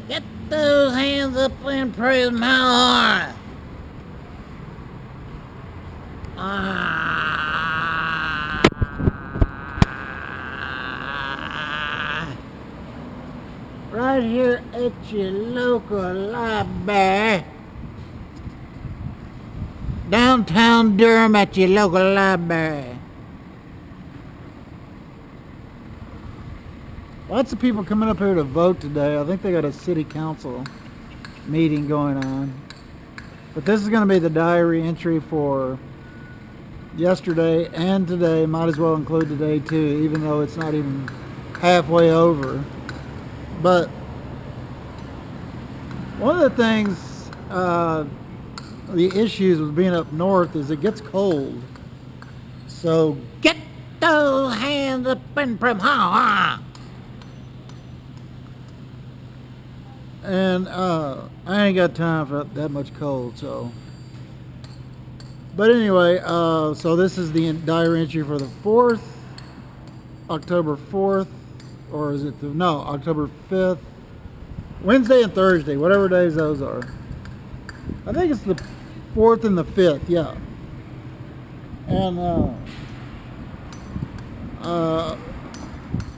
Get those hands up and praise my heart. Right here at your local library. Downtown Durham at your local library. Lots of people coming up here to vote today. I think they got a city council meeting going on. But this is going to be the diary entry for yesterday and today. Might as well include today too, even though it's not even halfway over. But one of the things, the issues with being up north is it gets cold. So get those hands up and from ha. And I ain't got time for that much cold, so. But anyway, so this is the diary entry for the 4th, October 4th, or is it October 5th, Wednesday and Thursday, whatever days those are. I think it's the 4th and the 5th, yeah. And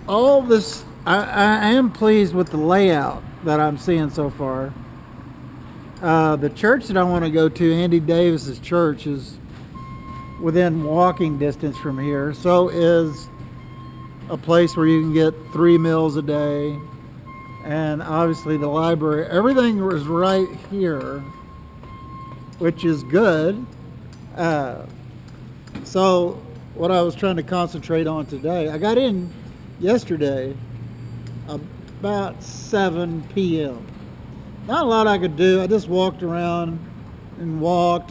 all this, I am pleased with the layout that I'm seeing so far. The church that I want to go to, Andy Davis's church, is within walking distance from here. So is a place where you can get 3 meals a day, and obviously the library. Everything is right here, which is good. So what I was trying to concentrate on today, I got in yesterday about 7 p.m. Not a lot I could do. I just walked around and walked,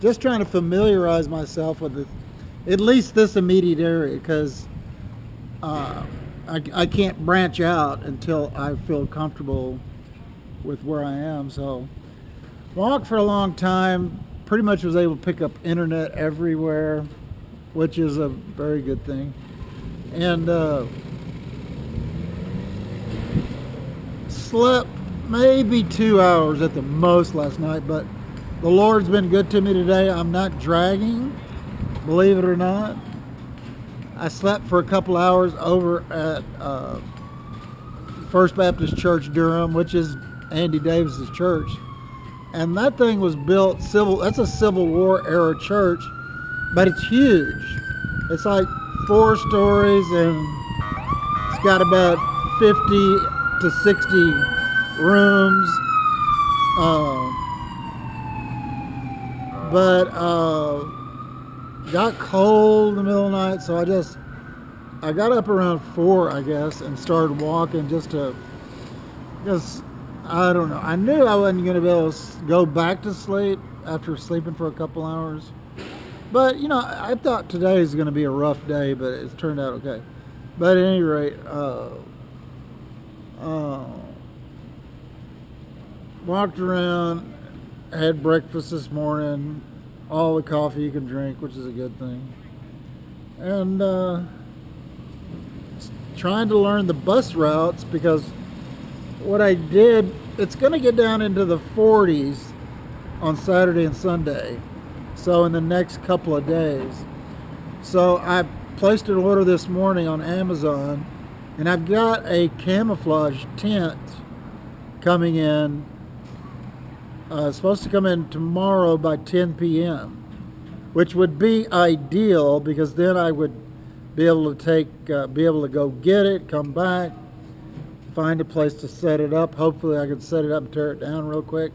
just trying to familiarize myself with at least this immediate area, because I can't branch out until I feel comfortable with where I am. So walked for a long time, pretty much was able to pick up internet everywhere, which is a very good thing. And slept maybe 2 hours at the most last night, but the Lord's been good to me today. I'm not dragging, believe it or not. I slept for a couple hours over at First Baptist Church, Durham, which is Andy Davis's church. And that thing was built that's a Civil War era church, but it's huge. It's like 4 stories, and it's got about 50 to 60 rooms. But got cold in the middle of the night, so I got up around 4, I guess, and started walking just I don't know. I knew I wasn't going to be able to go back to sleep after sleeping for a couple hours. But, I thought today was going to be a rough day, but it's turned out okay. But at any rate, walked around, had breakfast this morning, all the coffee you can drink, which is a good thing. And trying to learn the bus routes, because what I did, it's going to get down into the 40s on Saturday and Sunday, so in the next couple of days. So I placed an order this morning on Amazon, and I've got a camouflage tent coming in. It's supposed to come in tomorrow by 10 p.m., which would be ideal, because then I would be able to go get it, come back, find a place to set it up. Hopefully I can set it up and tear it down real quick,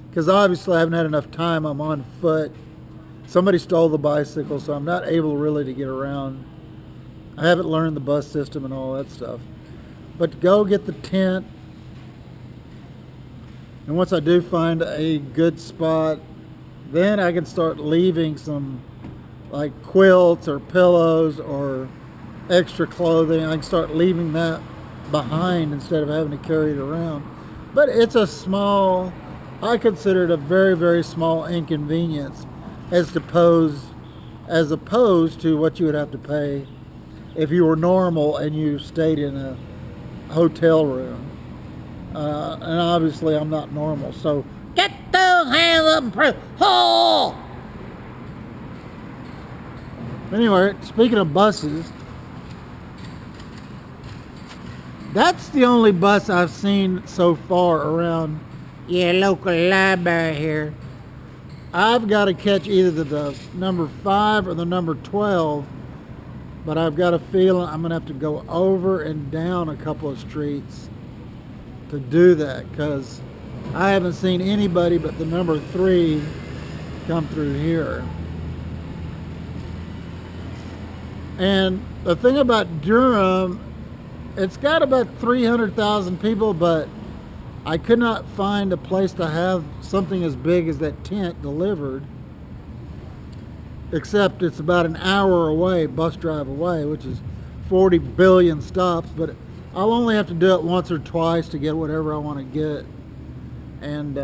because obviously I haven't had enough time. I'm on foot. Somebody stole the bicycle, so I'm not able really to get around. I haven't learned the bus system and all that stuff. But to go get the tent, and once I do find a good spot, then I can start leaving some like quilts or pillows or extra clothing. I can start leaving that behind instead of having to carry it around. But it's I consider it a very, very small inconvenience as opposed to what you would have to pay if you were normal and you stayed in a hotel room. And obviously I'm not normal, so get those hands up and prove. Oh! Anyway, speaking of buses, that's the only bus I've seen so far around your local library here. I've got to catch either the number 5 or the number 12, but I've got a feeling I'm going to have to go over and down a couple of streets to do that, because I haven't seen anybody but the number 3 come through here. And the thing about Durham, it's got about 300,000 people, but I could not find a place to have something as big as that tent delivered, except it's about an hour away, bus drive away, which is 40 billion stops, but I'll only have to do it once or twice to get whatever I want to get, and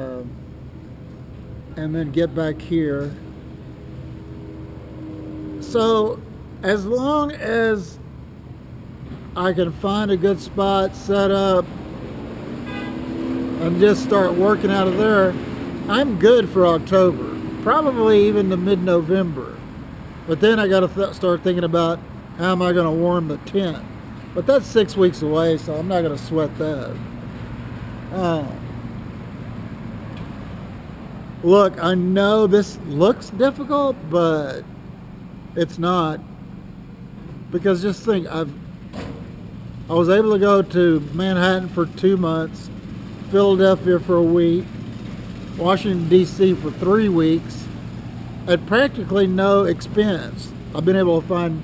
then get back here. So as long as I can find a good spot, set up, and just start working out of there, I'm good for October, probably even to mid-November. But then I got to start thinking about how am I going to warm the tent. But that's 6 weeks away, so I'm not going to sweat that. Look, I know this looks difficult, but it's not. Because just think, I was able to go to Manhattan for 2 months, Philadelphia for a week, Washington, D.C. for 3 weeks, at practically no expense. I've been able to find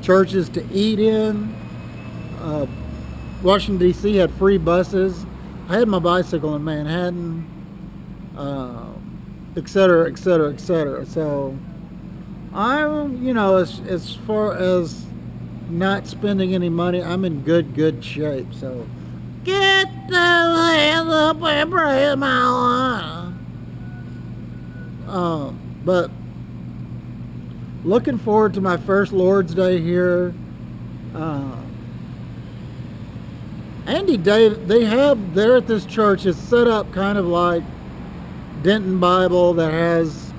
churches to eat in. Washington, D.C. had free buses. I had my bicycle in Manhattan, et cetera, et cetera, et cetera. So I'm, as far as not spending any money, I'm in good shape. So get those hands up and praise my Lord. But looking forward to my first Lord's Day here. Andy Dave, they have there at this church, it's set up kind of like Denton Bible, that has,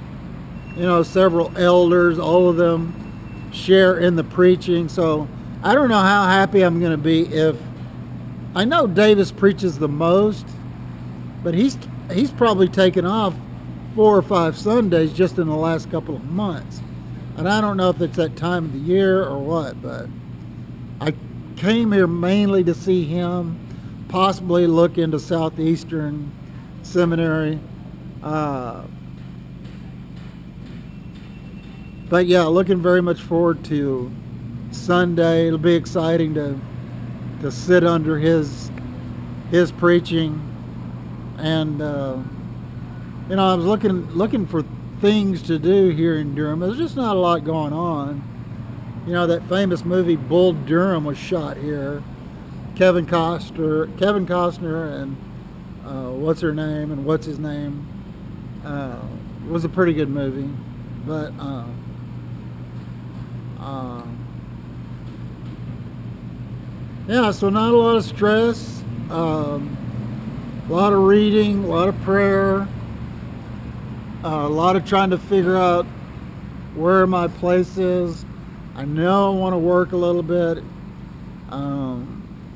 several elders, all of them share in the preaching. So I don't know how happy I'm going to be if, I know Davis preaches the most, but he's probably taken off 4 or 5 Sundays just in the last couple of months. And I don't know if it's that time of the year or what, but I came here mainly to see him, possibly look into Southeastern Seminary. But yeah, looking very much forward to Sunday. It'll be exciting to sit under his preaching, and I was looking for things to do here in Durham. There's just not a lot going on. That famous movie Bull Durham was shot here. Kevin Costner and what's her name and what's his name. It was a pretty good movie, but yeah, so not a lot of stress, a lot of reading, a lot of prayer, a lot of trying to figure out where my place is. I know I want to work a little bit,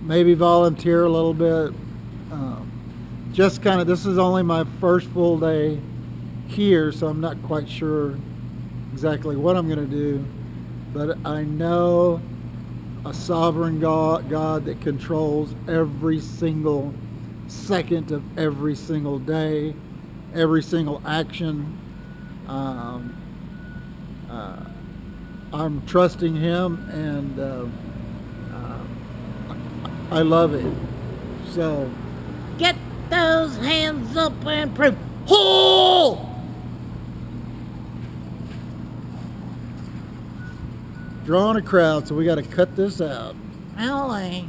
maybe volunteer a little bit. Just kind of, this is only my first full day here, so I'm not quite sure exactly what I'm going to do. But I know a sovereign God that controls every single second of every single day, every single action. I'm trusting him, and I love it. So get those hands up and prove. Oh! Drawing a crowd, so we got to cut this out. Really?